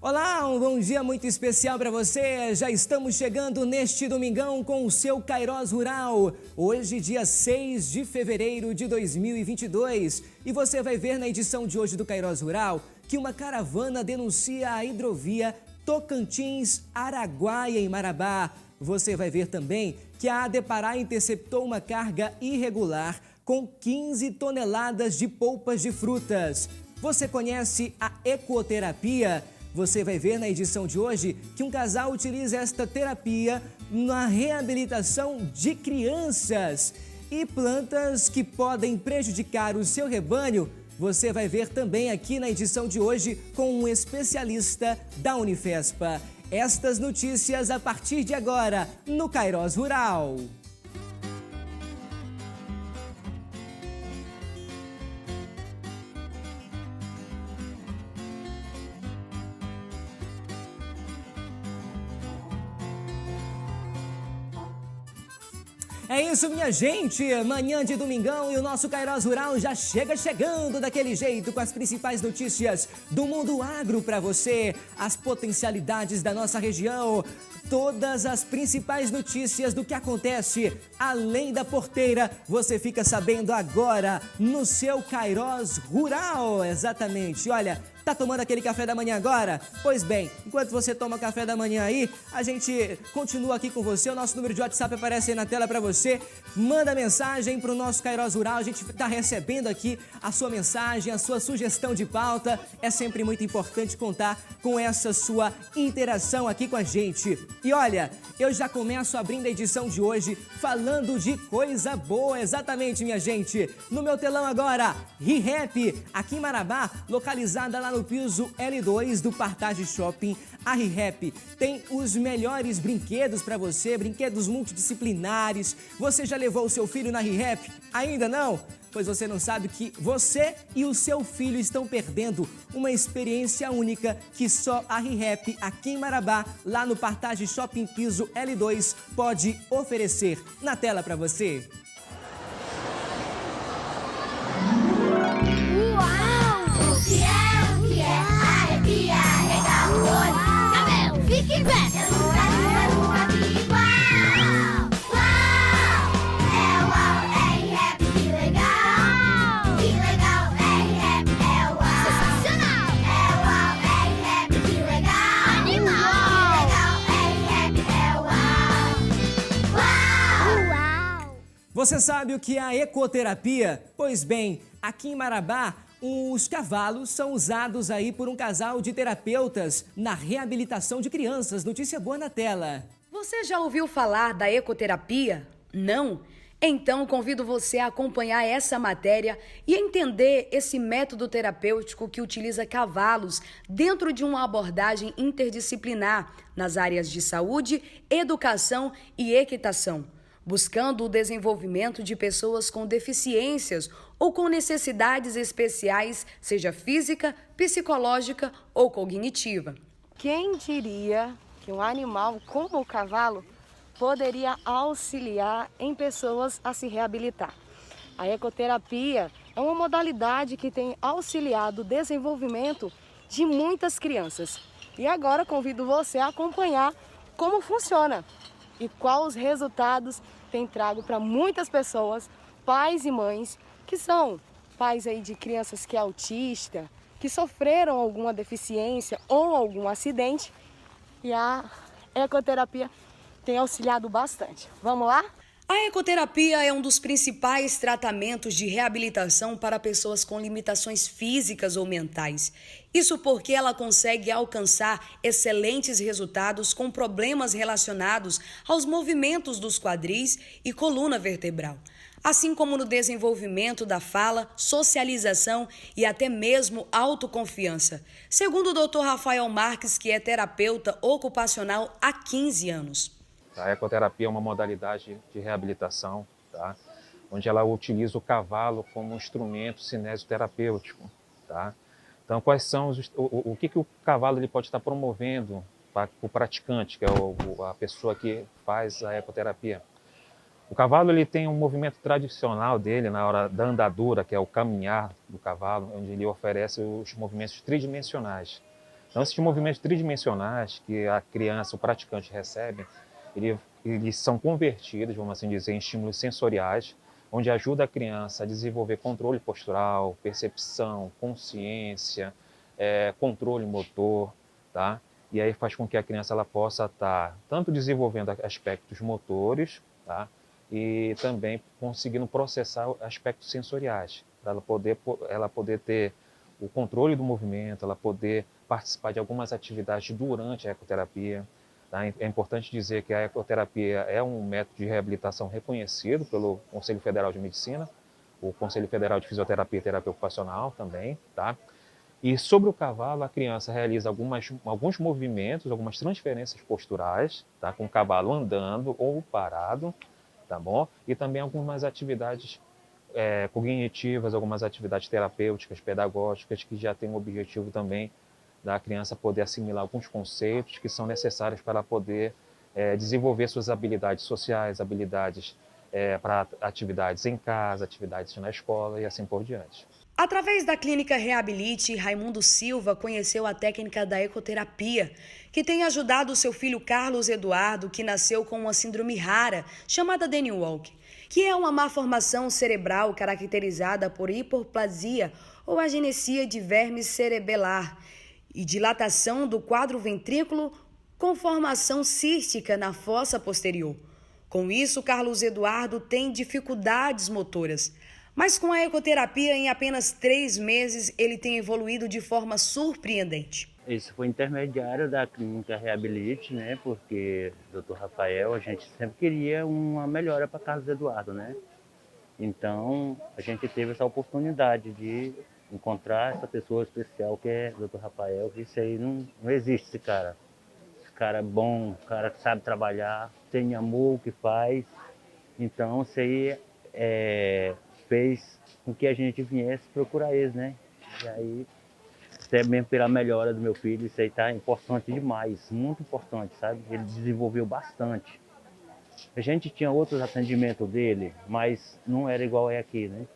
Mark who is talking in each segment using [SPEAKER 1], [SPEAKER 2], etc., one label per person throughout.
[SPEAKER 1] Olá, um bom dia muito especial para você. Já estamos chegando neste domingão com o seu Kairós Rural. Hoje, dia 6 de fevereiro de 2022. E você vai ver na edição de hoje do Kairós Rural que uma caravana denuncia a hidrovia Tocantins-Araguaia, em Marabá. Você vai ver também que a Adepará interceptou uma carga irregular com 15 toneladas de polpas de frutas. Você conhece a ecoterapia? Você vai ver na edição de hoje que um casal utiliza esta terapia na reabilitação de crianças e plantas que podem prejudicar o seu rebanho. Você vai ver também aqui na edição de hoje com um especialista da Unifespa. Estas notícias a partir de agora no Kairós Rural. É isso, minha gente, manhã de domingão e o nosso Kairós Rural já chegando daquele jeito com as principais notícias do mundo agro para você, as potencialidades da nossa região, todas as principais notícias do que acontece além da porteira, você fica sabendo agora no seu Kairós Rural, exatamente. Olha, tá tomando aquele café da manhã agora? Pois bem, enquanto você toma café da manhã aí, a gente continua aqui com você. O nosso número de WhatsApp aparece aí na tela para você. Manda mensagem para o nosso Kairós Rural. A gente está recebendo aqui a sua mensagem, a sua sugestão de pauta. É sempre muito importante contar com essa sua interação aqui com a gente. E olha, eu já começo abrindo a edição de hoje falando de coisa boa, exatamente, minha gente. No meu telão agora, ReHap, aqui em Marabá, localizada lá no piso L2 do Partage Shopping. A ReHap tem os melhores brinquedos para você, brinquedos multidisciplinares. Você já levou o seu filho na ReHap? Ainda não? Pois você não sabe que você e o seu filho estão perdendo uma experiência única que só a ReHap aqui em Marabá, lá no Partage Shopping piso L2, pode oferecer. Na tela para você.
[SPEAKER 2] Fique bem!
[SPEAKER 1] Você sabe o que é a ecoterapia? Pois bem, aqui em Marabá, os cavalos são usados aí por um casal de terapeutas na reabilitação de crianças. Notícia boa na tela.
[SPEAKER 3] Você já ouviu falar da ecoterapia? Não? Então convido você a acompanhar essa matéria e entender esse método terapêutico que utiliza cavalos dentro de uma abordagem interdisciplinar nas áreas de saúde, educação e equitação, buscando o desenvolvimento de pessoas com deficiências ou com necessidades especiais, seja física, psicológica ou cognitiva.
[SPEAKER 4] Quem diria que um animal como o cavalo poderia auxiliar em pessoas a se reabilitar? A ecoterapia é uma modalidade que tem auxiliado o desenvolvimento de muitas crianças. E agora convido você a acompanhar como funciona e quais os resultados tem trago para muitas pessoas, pais e mães, que são pais aí de crianças que é autista, que sofreram alguma deficiência ou algum acidente, e a ecoterapia tem auxiliado bastante. Vamos lá?
[SPEAKER 3] A ecoterapia é um dos principais tratamentos de reabilitação para pessoas com limitações físicas ou mentais. Isso porque ela consegue alcançar excelentes resultados com problemas relacionados aos movimentos dos quadris e coluna vertebral, assim como no desenvolvimento da fala, socialização e até mesmo autoconfiança, segundo o Dr. Rafael Marques, que é terapeuta ocupacional há 15 anos.
[SPEAKER 5] A ecoterapia é uma modalidade de reabilitação, tá? Onde ela utiliza o cavalo como um instrumento cinesioterapêutico. Tá? Então, quais são o que o cavalo ele pode estar promovendo para o praticante, que é a pessoa que faz a ecoterapia? O cavalo ele tem um movimento tradicional dele na hora da andadura, que é o caminhar do cavalo, onde ele oferece os movimentos tridimensionais. Então, esses movimentos tridimensionais que a criança, o praticante recebe, eles são convertidos, vamos assim dizer, em estímulos sensoriais, onde ajuda a criança a desenvolver controle postural, percepção, consciência, controle motor, tá? E aí faz com que a criança ela possa estar tanto desenvolvendo aspectos motores, tá? E também conseguindo processar aspectos sensoriais, para ela poder ter o controle do movimento, ela poder participar de algumas atividades durante a ecoterapia. Tá? É importante dizer que a ecoterapia é um método de reabilitação reconhecido pelo Conselho Federal de Medicina, o Conselho Federal de Fisioterapia e Terapia Ocupacional também, tá? E sobre o cavalo, a criança realiza alguns movimentos, algumas transferências posturais, tá? Com o cavalo andando ou parado, tá bom? E também algumas atividades cognitivas, algumas atividades terapêuticas, pedagógicas, que já têm o objetivo também da criança poder assimilar alguns conceitos que são necessários para poder desenvolver suas habilidades sociais, habilidades para atividades em casa, atividades na escola e assim por diante.
[SPEAKER 3] Através da clínica Reabilite, Raimundo Silva conheceu a técnica da ecoterapia, que tem ajudado o seu filho Carlos Eduardo, que nasceu com uma síndrome rara, chamada Danny Walker, que é uma má formação cerebral caracterizada por hipoplasia ou agenesia de verme cerebelar e dilatação do quadro ventrículo com formação cística na fossa posterior. Com isso, Carlos Eduardo tem dificuldades motoras. Mas com a ecoterapia, em apenas 3 meses, ele tem evoluído de forma surpreendente.
[SPEAKER 6] Isso foi intermediário da clínica Reabilite, né? Porque o Dr. Rafael, a gente sempre queria uma melhora para Carlos Eduardo, né? Então, a gente teve essa oportunidade de encontrar essa pessoa especial que é o Dr. Rafael, que isso aí não existe, esse cara. Esse cara é bom, o cara sabe trabalhar, tem amor o que faz. Então, isso aí fez com que a gente viesse procurar eles, né? E aí, até mesmo pela melhora do meu filho, isso aí tá importante demais, muito importante, sabe? Ele desenvolveu bastante. A gente tinha outros atendimentos dele, mas não era igual é aqui, né?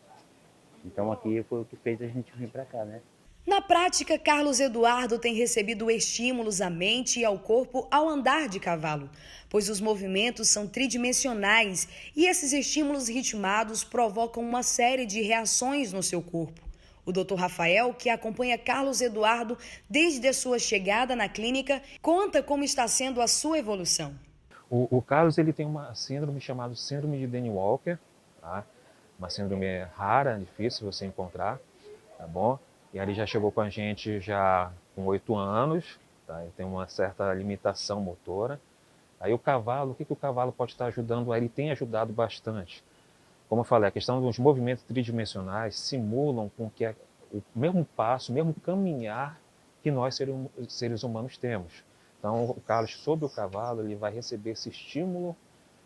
[SPEAKER 6] Então aqui foi o que fez a gente vir para cá, né?
[SPEAKER 3] Na prática, Carlos Eduardo tem recebido estímulos à mente e ao corpo ao andar de cavalo, pois os movimentos são tridimensionais e esses estímulos ritmados provocam uma série de reações no seu corpo. O Dr. Rafael, que acompanha Carlos Eduardo desde a sua chegada na clínica, conta como está sendo a sua evolução.
[SPEAKER 5] O Carlos ele tem uma síndrome chamada síndrome de Danny Walker, tá? Uma síndrome rara, difícil você encontrar, tá bom? E ele já chegou com a gente já com 8 anos, tá? Ele tem uma certa limitação motora. Aí o cavalo, o que o cavalo pode estar ajudando? Ele tem ajudado bastante. Como eu falei, a questão dos movimentos tridimensionais simulam com que o mesmo passo, o mesmo caminhar que nós seres humanos temos. Então o Carlos, sobre o cavalo, ele vai receber esse estímulo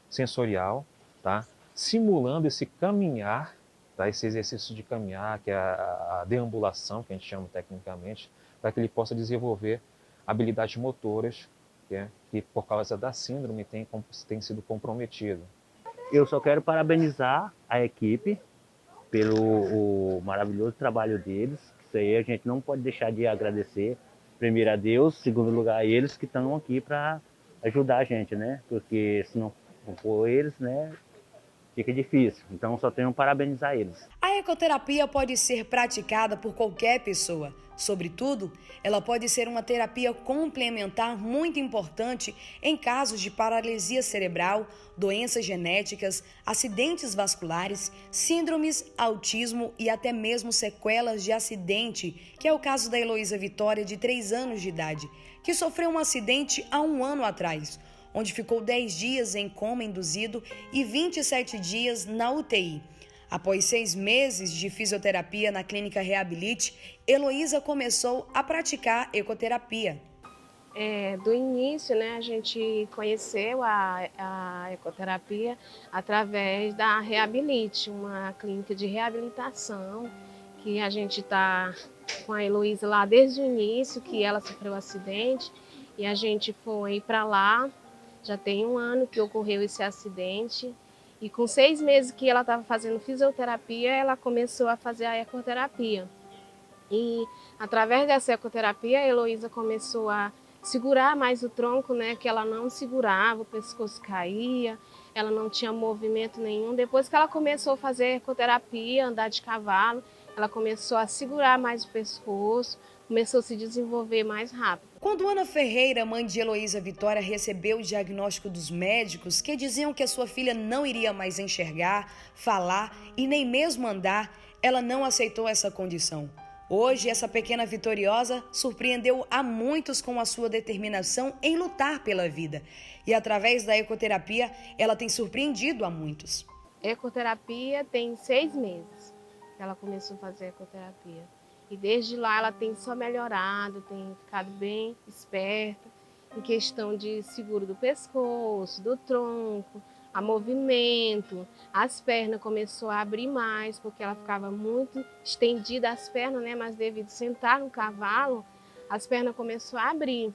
[SPEAKER 5] sensorial, tá? Simulando esse caminhar, tá? Esse exercício de caminhar, que é a deambulação, que a gente chama tecnicamente, para que ele possa desenvolver habilidades motoras, que por causa da síndrome tem sido comprometido.
[SPEAKER 6] Eu só quero parabenizar a equipe pelo maravilhoso trabalho deles. Isso aí a gente não pode deixar de agradecer. Primeiro a Deus, segundo lugar a eles que estão aqui para ajudar a gente, né? Porque se não for eles, né, fica difícil. Então só tenho que parabenizar eles.
[SPEAKER 3] A ecoterapia pode ser praticada por qualquer pessoa. Sobretudo, ela pode ser uma terapia complementar muito importante em casos de paralisia cerebral, doenças genéticas, acidentes vasculares, síndromes, autismo e até mesmo sequelas de acidente, que é o caso da Heloísa Vitória, de 3 anos de idade, que sofreu um acidente há 1 ano atrás, onde ficou 10 dias em coma induzido e 27 dias na UTI. Após 6 meses de fisioterapia na clínica Reabilite, Heloísa começou a praticar ecoterapia.
[SPEAKER 7] Do início, né, a gente conheceu a ecoterapia através da Reabilite, uma clínica de reabilitação, que a gente está com a Heloísa lá desde o início, que ela sofreu um acidente, e a gente foi para lá. Já tem 1 ano que ocorreu esse acidente e com 6 meses que ela estava fazendo fisioterapia, ela começou a fazer a ecoterapia. E através dessa ecoterapia, a Heloísa começou a segurar mais o tronco, né? Que ela não segurava, o pescoço caía, ela não tinha movimento nenhum. Depois que ela começou a fazer ecoterapia, andar de cavalo, ela começou a segurar mais o pescoço, começou a se desenvolver mais rápido.
[SPEAKER 3] Quando Ana Ferreira, mãe de Heloísa Vitória, recebeu o diagnóstico dos médicos que diziam que a sua filha não iria mais enxergar, falar e nem mesmo andar, ela não aceitou essa condição. Hoje, essa pequena vitoriosa surpreendeu a muitos com a sua determinação em lutar pela vida. E através da ecoterapia, ela tem surpreendido a muitos.
[SPEAKER 7] Ecoterapia tem 6 meses que ela começou a fazer ecoterapia. E desde lá ela tem só melhorado, tem ficado bem esperta em questão de seguro do pescoço, do tronco, a movimento, as pernas começou a abrir mais, porque ela ficava muito estendida as pernas, né? Mas devido a sentar no cavalo, as pernas começou a abrir,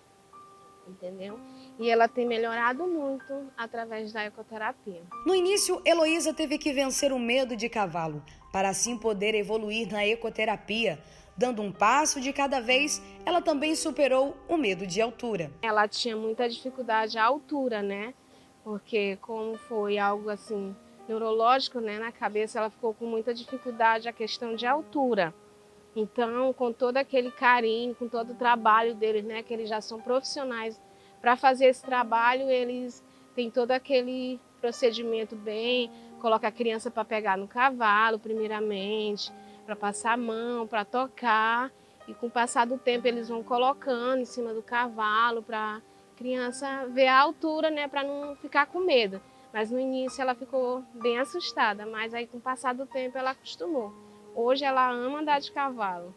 [SPEAKER 7] entendeu? E ela tem melhorado muito através da ecoterapia.
[SPEAKER 3] No início, Heloísa teve que vencer o medo de cavalo, para assim poder evoluir na ecoterapia. Dando um passo de cada vez, ela também superou o medo de altura.
[SPEAKER 7] Ela tinha muita dificuldade à altura, né? Porque como foi algo assim neurológico, né, na cabeça, ela ficou com muita dificuldade a questão de altura. Então, com todo aquele carinho, com todo o trabalho deles, né, que eles já são profissionais para fazer esse trabalho, eles têm todo aquele procedimento bem, coloca a criança para pegar no cavalo, primeiramente, para passar a mão, para tocar, e com o passar do tempo eles vão colocando em cima do cavalo para criança ver a altura, né, para não ficar com medo. Mas no início ela ficou bem assustada, mas aí com o passar do tempo ela acostumou. Hoje ela ama andar de cavalo.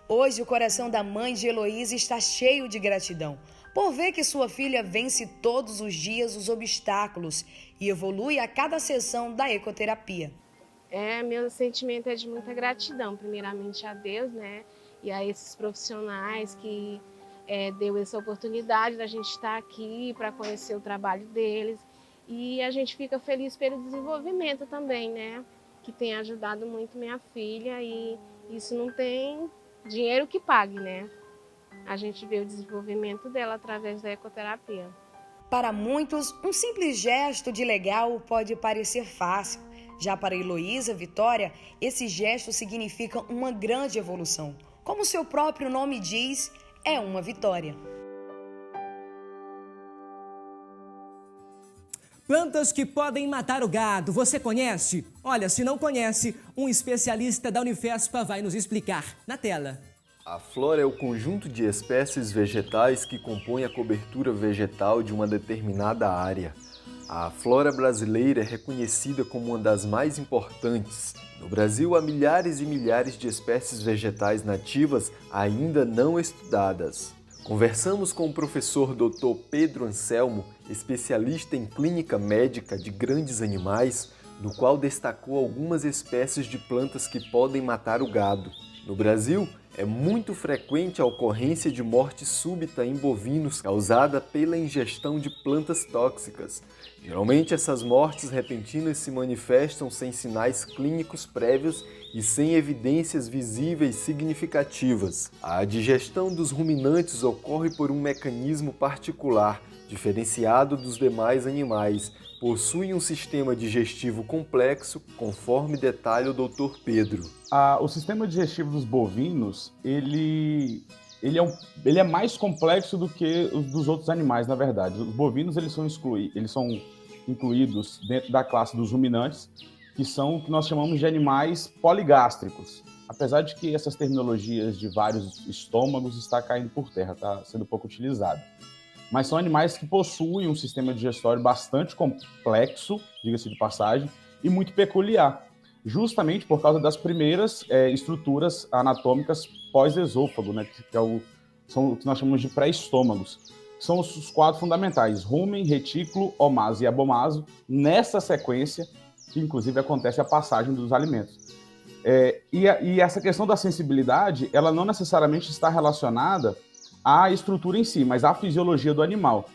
[SPEAKER 3] Hoje o coração da mãe de Heloísa está cheio de gratidão, por ver que sua filha vence todos os dias os obstáculos e evolui a cada sessão da ecoterapia.
[SPEAKER 7] Meu sentimento é de muita gratidão, primeiramente a Deus, né, e a esses profissionais que deu essa oportunidade da gente estar aqui para conhecer o trabalho deles. E a gente fica feliz pelo desenvolvimento também, né? Que tem ajudado muito minha filha e isso não tem dinheiro que pague, né? A gente vê o desenvolvimento dela através da ecoterapia.
[SPEAKER 3] Para muitos, um simples gesto de legal pode parecer fácil. Já para Heloísa Vitória, esse gesto significa uma grande evolução. Como seu próprio nome diz, é uma vitória.
[SPEAKER 1] Plantas que podem matar o gado, você conhece? Olha, se não conhece, um especialista da Unifespa vai nos explicar na tela.
[SPEAKER 8] A flora é o conjunto de espécies vegetais que compõem a cobertura vegetal de uma determinada área. A flora brasileira é reconhecida como uma das mais importantes. No Brasil, há milhares e milhares de espécies vegetais nativas ainda não estudadas. Conversamos com o professor Dr. Pedro Anselmo, especialista em clínica médica de grandes animais, no qual destacou algumas espécies de plantas que podem matar o gado. No Brasil, é muito frequente a ocorrência de morte súbita em bovinos causada pela ingestão de plantas tóxicas. Geralmente, essas mortes repentinas se manifestam sem sinais clínicos prévios e sem evidências visíveis significativas. A digestão dos ruminantes ocorre por um mecanismo particular, diferenciado dos demais animais. Possui um sistema digestivo complexo, conforme detalha o Dr. Pedro.
[SPEAKER 9] O sistema digestivo dos bovinos, ele é mais complexo do que os dos outros animais, na verdade. Os bovinos eles são incluídos dentro da classe dos ruminantes, que são o que nós chamamos de animais poligástricos. Apesar de que essas terminologias de vários estômagos está caindo por terra, está sendo pouco utilizado. Mas são animais que possuem um sistema digestório bastante complexo, diga-se de passagem, e muito peculiar, justamente por causa das primeiras estruturas anatômicas pós-esôfago, né, são o que nós chamamos de pré-estômagos. São os 4 fundamentais: rumen, retículo, omaso e abomaso, nessa sequência que inclusive acontece a passagem dos alimentos. E essa questão da sensibilidade, ela não necessariamente está relacionada à estrutura em si, mas à fisiologia do animal.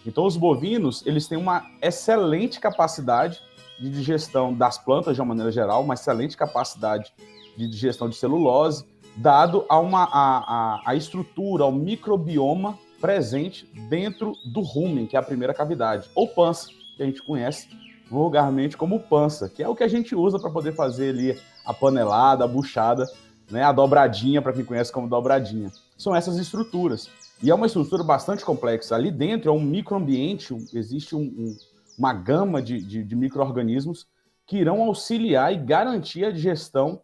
[SPEAKER 9] Então, os bovinos, eles têm uma excelente capacidade de digestão das plantas, de uma maneira geral, uma excelente capacidade de digestão de celulose, dado a estrutura, ao microbioma presente dentro do rumen, que é a primeira cavidade, ou pança, que a gente conhece vulgarmente como pança, que é o que a gente usa para poder fazer ali a panelada, a buchada, né, a dobradinha, para quem conhece como dobradinha. São essas estruturas. E é uma estrutura bastante complexa. Ali dentro é um microambiente, existe uma gama de micro-organismos que irão auxiliar e garantir a digestão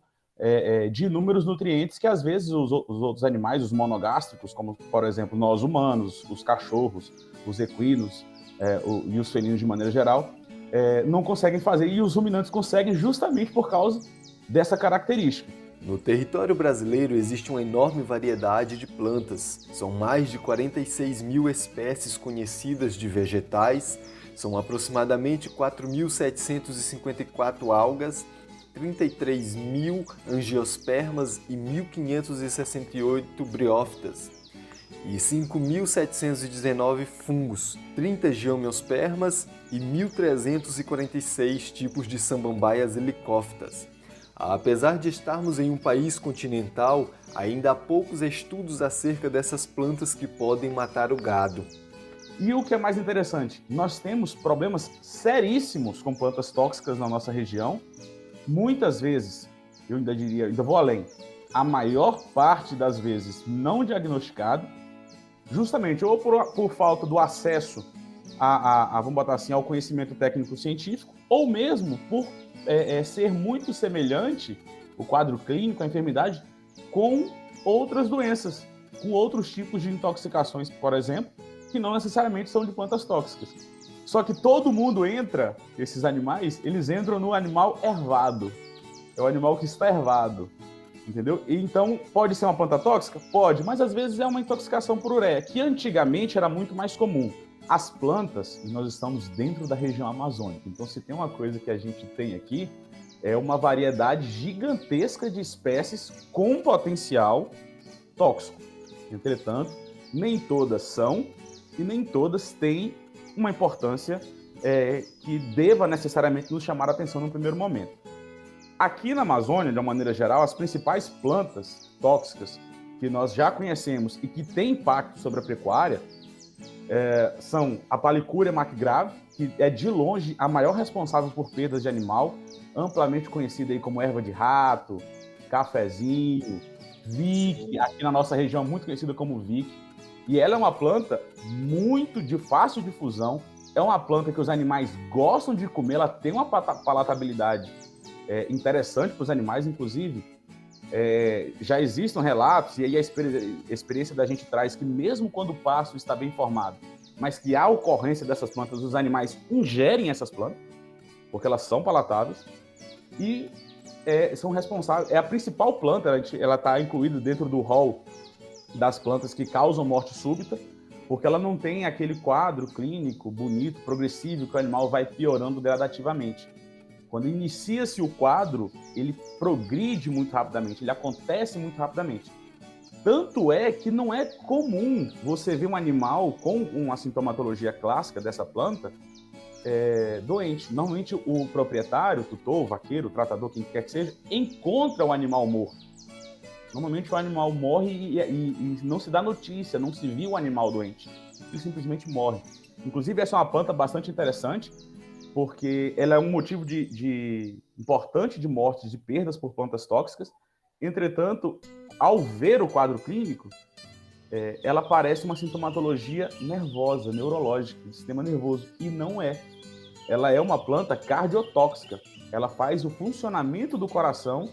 [SPEAKER 9] de inúmeros nutrientes que, às vezes, os outros animais, os monogástricos, como, por exemplo, nós humanos, os cachorros, os equinos e os felinos de maneira geral, não conseguem fazer. E os ruminantes conseguem justamente por causa dessa característica.
[SPEAKER 8] No território brasileiro existe uma enorme variedade de plantas. São mais de 46 mil espécies conhecidas de vegetais, são aproximadamente 4.754 algas, 33 mil angiospermas e 1.568 briófitas, e 5.719 fungos, 30 geomiospermas e 1.346 tipos de samambaias helicófitas. Apesar de estarmos em um país continental, ainda há poucos estudos acerca dessas plantas que podem matar o gado.
[SPEAKER 9] E o que é mais interessante, nós temos problemas seríssimos com plantas tóxicas na nossa região. Muitas vezes, eu ainda vou além, a maior parte das vezes não diagnosticado, justamente ou por falta do acesso vamos botar assim, ao conhecimento técnico-científico, ou mesmo por ser muito semelhante, o quadro clínico, a enfermidade, com outras doenças, com outros tipos de intoxicações, por exemplo, que não necessariamente são de plantas tóxicas. Só que todo mundo entra, esses animais, eles entram no animal ervado. É o animal que está ervado, entendeu? E então, pode ser uma planta tóxica? Pode, mas às vezes é uma intoxicação por ureia, que antigamente era muito mais comum. As plantas, nós estamos dentro da região amazônica, então se tem uma coisa que a gente tem aqui, é uma variedade gigantesca de espécies com potencial tóxico. Entretanto, nem todas são e nem todas têm uma importância que deva necessariamente nos chamar a atenção no primeiro momento. Aqui na Amazônia, de uma maneira geral, as principais plantas tóxicas que nós já conhecemos e que têm impacto sobre a pecuária são a Palicúria macgrave, que é de longe a maior responsável por perdas de animal, amplamente conhecida aí como erva de rato, cafezinho, vique, aqui na nossa região muito conhecida como vique. E ela é uma planta muito de fácil difusão, é uma planta que os animais gostam de comer, ela tem uma palatabilidade interessante para os animais, inclusive. Já existem relatos, e aí a experiência da gente traz que mesmo quando o pasto está bem formado, mas que há ocorrência dessas plantas, os animais ingerem essas plantas, porque elas são palatáveis, e são responsáveis. É a principal planta, ela está incluída dentro do rol das plantas que causam morte súbita, porque ela não tem aquele quadro clínico bonito, progressivo, que o animal vai piorando gradativamente. Quando inicia-se o quadro, ele progride muito rapidamente, ele acontece muito rapidamente. Tanto é que não é comum você ver um animal com uma sintomatologia clássica dessa planta doente. Normalmente o proprietário, o tutor, o vaqueiro, o tratador, quem quer que seja, encontra o animal morto. Normalmente o animal morre e não se dá notícia, não se viu o animal doente. Ele simplesmente morre. Inclusive, essa é uma planta bastante interessante, porque ela é um motivo importante de mortes, de perdas por plantas tóxicas. Entretanto, ao ver o quadro clínico, ela parece uma sintomatologia nervosa, neurológica, do sistema nervoso, e não é. Ela é uma planta cardiotóxica. Ela faz o funcionamento do coração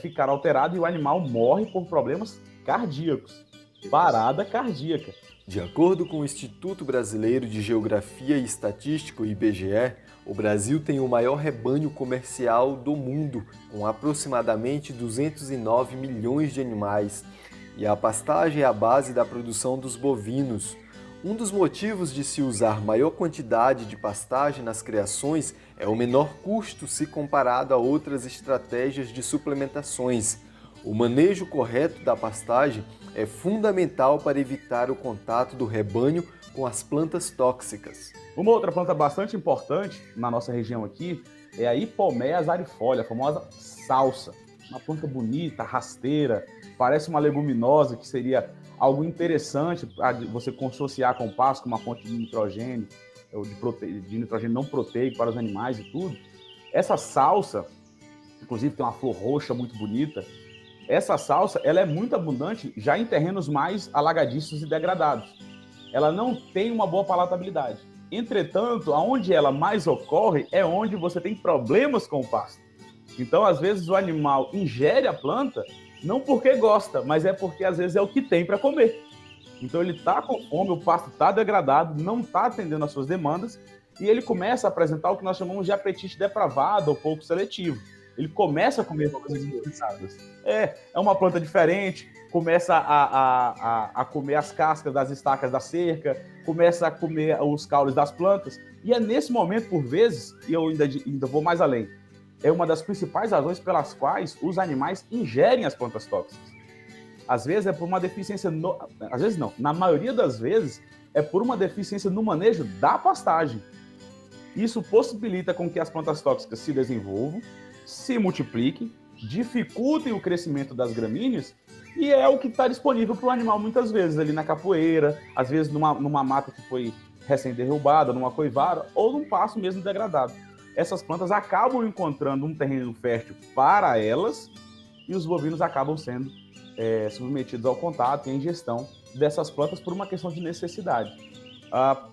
[SPEAKER 9] ficar alterado e o animal morre por problemas cardíacos. Parada cardíaca.
[SPEAKER 8] De acordo com o Instituto Brasileiro de Geografia e Estatística, o IBGE, o Brasil tem o maior rebanho comercial do mundo, com aproximadamente 209 milhões de animais. E a pastagem é a base da produção dos bovinos. Um dos motivos de se usar maior quantidade de pastagem nas criações é o menor custo se comparado a outras estratégias de suplementações. O manejo correto da pastagem é fundamental para evitar o contato do rebanho com as plantas tóxicas.
[SPEAKER 9] Uma outra planta bastante importante na nossa região aqui é a Hipomea azarifolia, a famosa salsa. uma planta bonita, rasteira, parece uma leguminosa, que seria algo interessante para você consociar com o pasto, com uma fonte de nitrogênio, ou de nitrogênio não proteico para os animais e tudo. Essa salsa, inclusive tem uma flor roxa muito bonita, essa salsa ela é muito abundante já em terrenos mais alagadiços e degradados. Ela não tem uma boa palatabilidade. Entretanto, aonde ela mais ocorre é onde você tem problemas com o pasto. Então, às vezes, o animal ingere a planta não porque gosta, mas é porque, às vezes, é o que tem para comer. Então, ele está com fome, o pasto está degradado, não está atendendo às suas demandas, e ele começa a apresentar o que nós chamamos de apetite depravado ou pouco seletivo. Ele começa a comer coisas indispensáveis. É uma planta diferente, começa a comer as cascas das estacas da cerca, começa a comer os caules das plantas, e é nesse momento, por vezes, e eu ainda vou mais além, é uma das principais razões pelas quais os animais ingerem as plantas tóxicas. Às vezes é por uma deficiência, às vezes não, na maioria das vezes é por uma deficiência no manejo da pastagem. Isso possibilita com que as plantas tóxicas se desenvolvam, se multipliquem, dificultem o crescimento das gramíneas, e é o que está disponível para o animal muitas vezes, ali na capoeira, às vezes numa mata que foi recém-derrubada, numa coivara, ou num pasto mesmo degradado. Essas plantas acabam encontrando um terreno fértil para elas, e os bovinos acabam sendo submetidos ao contato e à ingestão dessas plantas por uma questão de necessidade.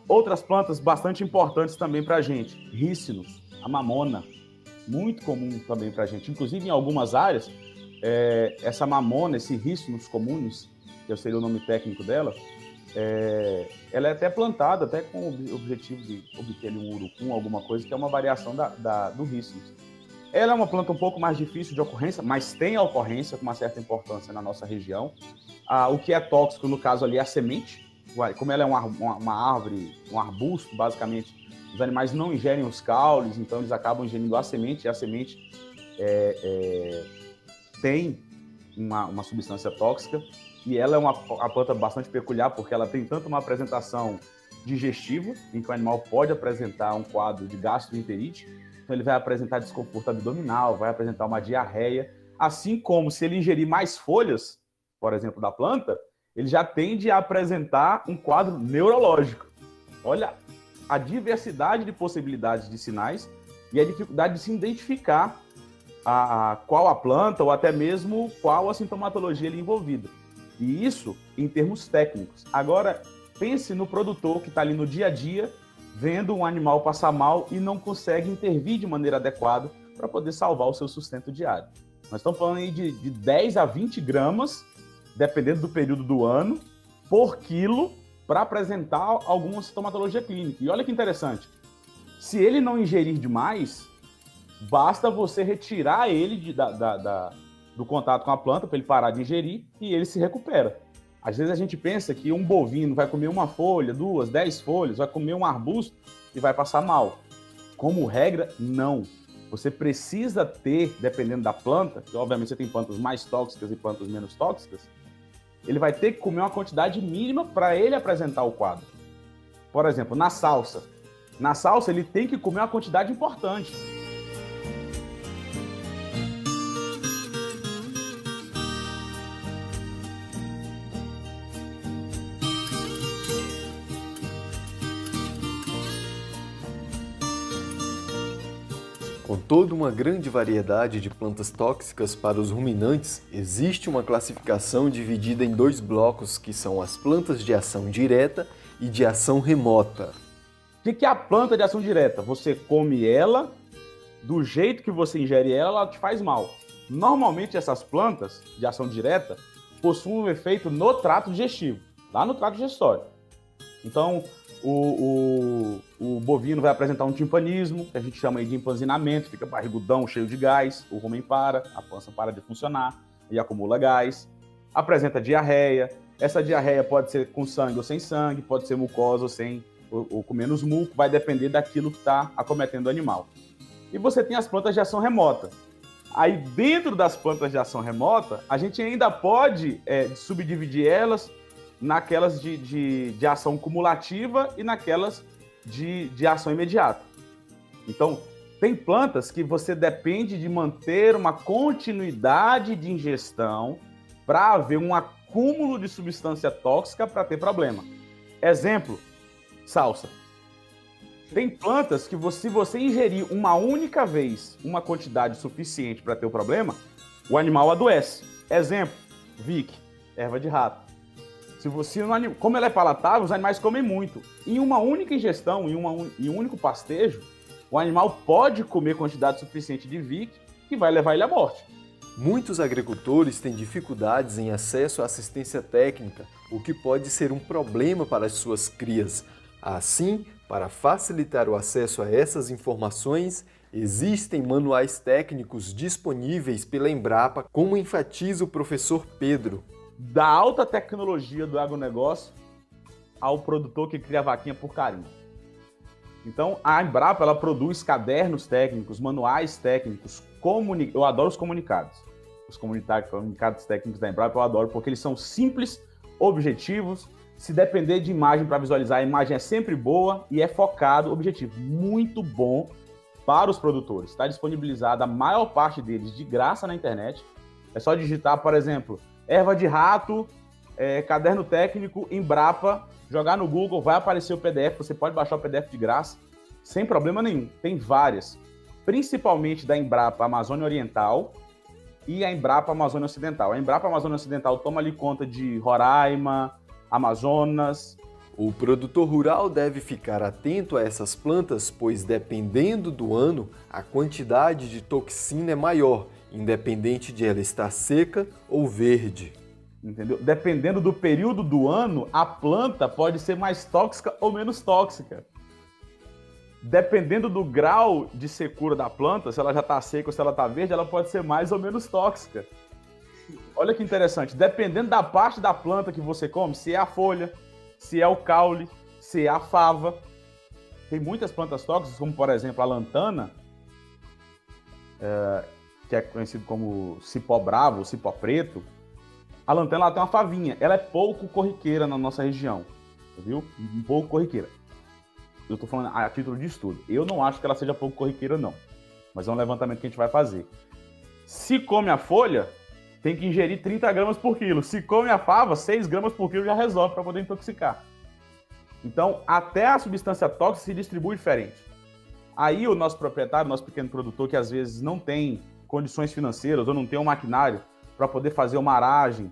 [SPEAKER 9] Outras plantas bastante importantes também para a gente, rícinos, a mamona, muito comum também para a gente. Inclusive, em algumas áreas, essa mamona, esse rícinos comunes, que seria o nome técnico dela, ela é até plantada, até com o objetivo de obter ali um urucum, alguma coisa, que é uma variação do rícinos. Ela é uma planta um pouco mais difícil de ocorrência, mas tem a ocorrência com uma certa importância na nossa região. O que é tóxico, no caso ali, é a semente. Como ela é uma árvore, um arbusto, basicamente, os animais não ingerem os caules, então eles acabam ingerindo a semente, e a semente tem uma substância tóxica, e ela é uma planta bastante peculiar, porque ela tem tanto uma apresentação digestiva, em que o animal pode apresentar um quadro de gastroenterite, então ele vai apresentar desconforto abdominal, vai apresentar uma diarreia, assim como se ele ingerir mais folhas, por exemplo, da planta, ele já tende a apresentar um quadro neurológico. Olha a diversidade de possibilidades de sinais e a dificuldade de se identificar qual a planta ou até mesmo qual a sintomatologia ali envolvida. E isso em termos técnicos. Agora, pense no produtor que está ali no dia a dia, vendo um animal passar mal e não consegue intervir de maneira adequada para poder salvar o seu sustento diário. Nós estamos falando aí de 10 a 20 gramas, dependendo do período do ano, por quilo, para apresentar alguma sintomatologia clínica. E olha que interessante, se ele não ingerir demais, basta você retirar ele do contato com a planta para ele parar de ingerir e ele se recupera. Às vezes a gente pensa que um bovino vai comer uma folha, 2, 10 folhas, vai comer um arbusto e vai passar mal. Como regra, não. Você precisa ter, dependendo da planta, que obviamente você tem plantas mais tóxicas e plantas menos tóxicas, ele vai ter que comer uma quantidade mínima para ele apresentar o quadro. Por exemplo, na salsa. Na salsa ele tem que comer uma quantidade importante.
[SPEAKER 8] Com toda uma grande variedade de plantas tóxicas para os ruminantes, existe uma classificação dividida em 2 blocos, que são as plantas de ação direta e de ação remota.
[SPEAKER 9] O que é a planta de ação direta? Você come ela, do jeito que você ingere ela, ela te faz mal. Normalmente essas plantas de ação direta possuem um efeito no trato digestivo, lá no trato digestório. Então, o bovino vai apresentar um timpanismo, que a gente chama aí de empanzinamento, fica barrigudão, cheio de gás, o rumen para, a pança para de funcionar e acumula gás. Apresenta diarreia, essa diarreia pode ser com sangue ou sem sangue, pode ser mucosa ou com menos muco, vai depender daquilo que está acometendo o animal. E você tem as plantas de ação remota. Aí dentro das plantas de ação remota, a gente ainda pode subdividir elas naquelas de ação cumulativa e naquelas de ação imediata. Então, Tem plantas que você depende de manter uma continuidade de ingestão para haver um acúmulo de substância tóxica para ter problema. Exemplo, salsa. Tem plantas que se você ingerir uma única vez uma quantidade suficiente para ter o problema, o animal adoece. Exemplo, Vick, erva de rato. Como ela é palatável, os animais comem muito. Em uma única ingestão, em um único pastejo, o animal pode comer quantidade suficiente de Vick que vai levar ele à morte.
[SPEAKER 8] Muitos agricultores têm dificuldades em acesso à assistência técnica, o que pode ser um problema para as suas crias. Assim, para facilitar o acesso a essas informações, existem manuais técnicos disponíveis pela Embrapa, como enfatiza o professor Pedro.
[SPEAKER 9] Da alta tecnologia do agronegócio ao produtor que cria a vaquinha por carinho. Então, a Embrapa ela produz cadernos técnicos, manuais técnicos, eu adoro os comunicados. Os comunicados técnicos da Embrapa eu adoro porque eles são simples, objetivos. Se depender de imagem para visualizar, a imagem é sempre boa e é focado, objetivo. Muito bom para os produtores. Está disponibilizada a maior parte deles de graça na internet. É só digitar, por exemplo, erva de rato, caderno técnico, Embrapa, jogar no Google, vai aparecer o PDF, você pode baixar o PDF de graça, sem problema nenhum. Tem várias, principalmente da Embrapa Amazônia Oriental e a Embrapa Amazônia Ocidental. A Embrapa Amazônia Ocidental toma ali conta de Roraima, Amazonas.
[SPEAKER 8] O produtor rural deve ficar atento a essas plantas, pois dependendo do ano, a quantidade de toxina é maior, independente de ela estar seca ou verde.
[SPEAKER 9] Entendeu? Dependendo do período do ano, a planta pode ser mais tóxica ou menos tóxica. Dependendo do grau de secura da planta, se ela já está seca ou se ela está verde, ela pode ser mais ou menos tóxica. Olha que interessante, dependendo da parte da planta que você come, se é a folha, se é o caule, se é a fava. Tem muitas plantas tóxicas, como por exemplo a lantana, que é conhecido como cipó bravo, cipó preto. A lantana ela tem uma favinha, ela é pouco corriqueira na nossa região, viu? Um pouco corriqueira. Eu estou falando a título de estudo. Eu não acho que ela seja pouco corriqueira, não. Mas é um levantamento que a gente vai fazer. Se come a folha, tem que ingerir 30 gramas por quilo. Se come a fava, 6 gramas por quilo já resolve para poder intoxicar. Então, até a substância tóxica se distribui diferente. Aí o nosso proprietário, nosso pequeno produtor, que às vezes não tem condições financeiras ou não tem um maquinário para poder fazer uma aragem,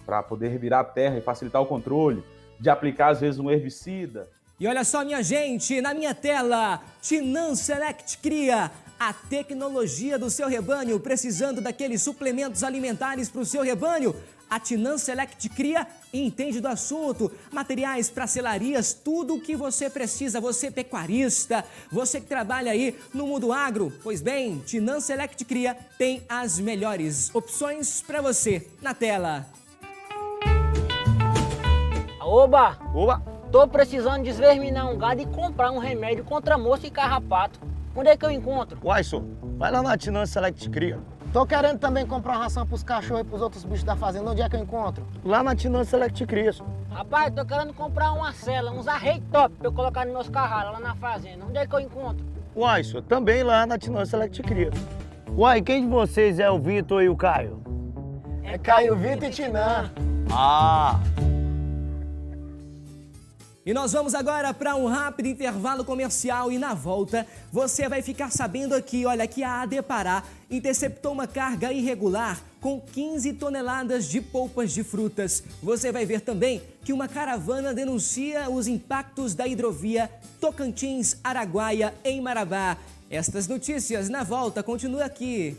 [SPEAKER 9] para poder revirar a terra e facilitar o controle, de aplicar às vezes um herbicida.
[SPEAKER 1] E olha só, minha gente, na minha tela, Tinan Select Cria, a tecnologia do seu rebanho, precisando daqueles suplementos alimentares para o seu rebanho. A Tinan Select Cria entende do assunto, materiais para selarias, tudo o que você precisa, você pecuarista, você que trabalha aí no mundo agro. Pois bem, Tinan Select Cria tem as melhores opções para você. Na tela.
[SPEAKER 10] Oba! Oba! Tô precisando desverminar um gado e comprar um remédio contra mosca e carrapato. Onde é que eu encontro?
[SPEAKER 11] Uai, só, vai lá na Tinan Select Cria.
[SPEAKER 10] Tô querendo também comprar uma ração pros cachorros e pros outros bichos da fazenda. Onde é que eu encontro?
[SPEAKER 11] Lá na Tinan Select Cria.
[SPEAKER 10] Rapaz, tô querendo comprar uma cela, uns arreios top pra eu colocar nos meus carrados lá na fazenda. Onde é que eu encontro?
[SPEAKER 11] Uai, só, também lá na Tinan Select Cria. Uai, quem de vocês é o Vitor e o Caio?
[SPEAKER 10] É Caio, Vitor e Tinan.
[SPEAKER 11] Ah!
[SPEAKER 1] E nós vamos agora para um rápido intervalo comercial e na volta você vai ficar sabendo aqui, olha, que a AD Pará interceptou uma carga irregular com 15 toneladas de polpas de frutas. Você vai ver também que uma caravana denuncia os impactos da hidrovia Tocantins-Araguaia em Marabá. Estas notícias na volta, continua aqui.